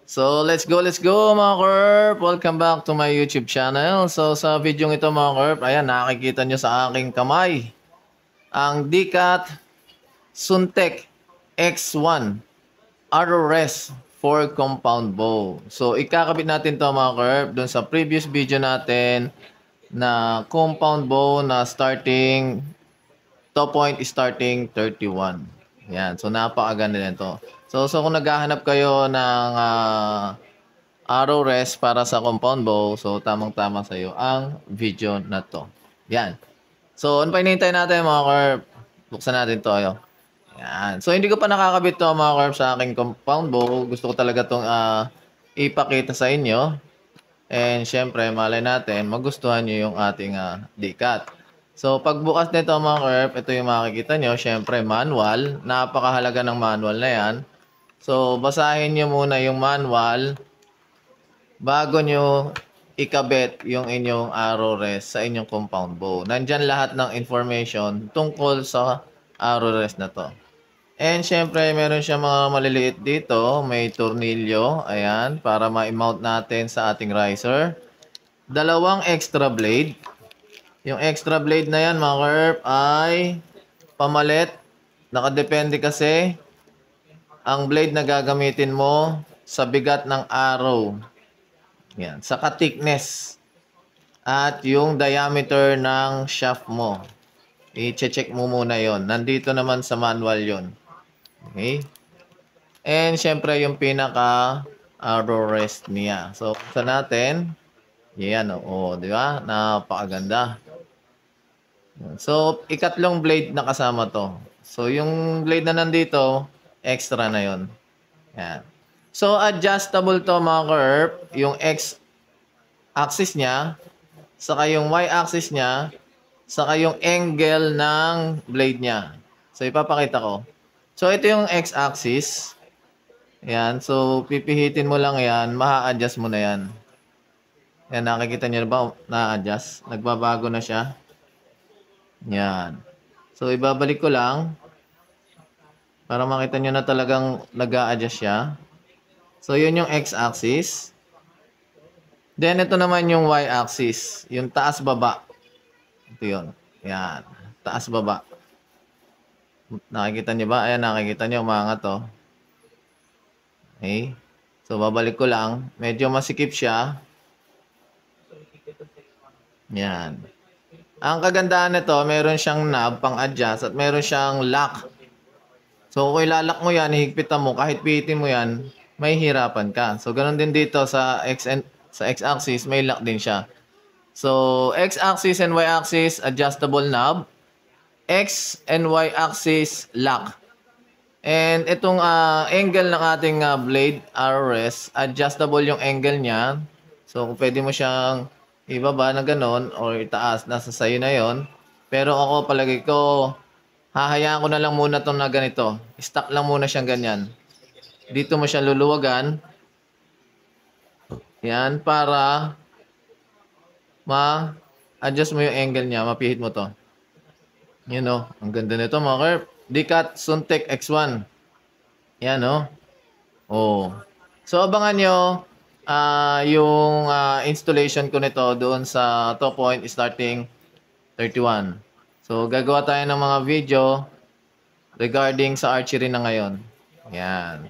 So, let's go mga Kerp! Welcome back to my YouTube channel. So, sa video ito mga Kerp, ayan, nakikita nyo sa aking kamay ang Dikat Suntec X1 RRS 4 compound bow. So, ikakabit natin to mga Kerp dun sa previous video natin na compound bow na starting, top point is starting 31. Yan, so napakaganda nito. So kung naghahanap kayo ng arrow rest para sa compound bow, so tamang-tama sa iyo ang video na to. Yan. So ano pa hinihintay natin mga Kerp? Buksan natin to ayo. Yan. So hindi ko pa nakakabit to mga Kerp sa aking compound bow. Gusto ko talaga tong ipakita sa inyo. And syempre, malay natin, magustuhan nyo yung ating dikat. So, pagbukas nito mga Kerp, ito yung makikita nyo. Syempre, manual. Napakahalaga ng manual na yan. So, basahin nyo muna yung manual bago nyo ikabit yung inyong arrow rest sa inyong compound bow. Nandyan lahat ng information tungkol sa arrow rest na to. And syempre, meron siya mga maliliit dito. May tornilyo. Ayan, para ma-mount natin sa ating riser. Dalawang extra blade. Yung extra blade na yan, mga Kerp, ay pamalit. Nakadepende kasi ang blade na gagamitin mo sa bigat ng arrow. Yan, sa thickness. At yung diameter ng shaft mo. I-check mo muna yon. Nandito naman sa manual yon. Okay? And syempre yung pinaka arrow rest niya. So, sa natin, yan o, di ba? Napakaganda. So, ikatlong blade na kasama to. So, yung blade na nandito, extra na yon. Yan. So, adjustable to mga Kerp. Yung X-axis niya, saka yung Y-axis niya, saka yung angle ng blade niya. So, ipapakita ko. So, ito yung X-axis. Yan. So, pipihitin mo lang yan. Maha-adjust mo na yan. Yan, nakikita niyo ba? Na-adjust. Nagbabago na siya. Yan. So, ibabalik ko lang para makita nyo na talagang nag-a-adjust siya. So, yun yung X-axis. Then, ito naman yung Y-axis. Yung taas-baba. Ito yun. Yan. Taas-baba. Nakikita nyo ba? Ayan, nakikita nyo. Umangat to. Okay. So, babalik ko lang. Medyo masikip siya. Yan. Ang kagandahan nito, meron siyang knob pang-adjust at meron siyang lock. So, kung ilalak mo yan, hihigpitan mo, kahit pihitin mo yan, may hirapan ka. So, ganun din dito sa X-axis, may lock din siya. So, X-axis and Y-axis, adjustable knob. X and Y-axis, lock. And itong angle ng ating blade, arrow rest, adjustable yung angle niya. So, kung pwede mo siyang ibaba na ganon or itaas, nasa sayo na yon. Pero ako palagi ko, hahayaan ko na lang muna itong na ganito. Stock lang muna siyang ganyan. Dito mo siya luluwagan. Yan, para ma-adjust mo yung angle niya. Mapihit mo to. Yan o. Ang ganda nito mga Kerp. Dikat Suntec X1. Yan o. Oh. So, abangan nyo yung installation ko nito doon sa top point starting 31. So, gagawa tayo ng mga video regarding sa archery na ngayon. Yan.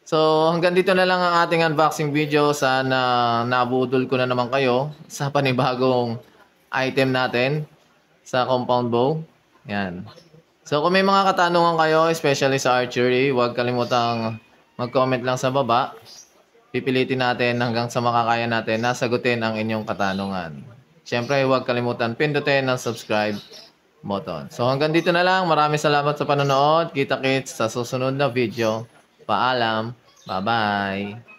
So, hanggang dito na lang ang ating unboxing video. Sana nabudol ko na naman kayo sa panibagong item natin sa compound bow. Yan. So, kung may mga katanungan kayo, especially sa archery, huwag kalimutang mag-comment lang sa baba. Pipilitin natin hanggang sa makakaya natin na sagutin ang inyong katanungan. Siyempre, huwag kalimutan pindutin ang subscribe button. So, hanggang dito na lang. Maraming salamat sa panonood. Kita-kits sa susunod na video. Paalam. Bye-bye.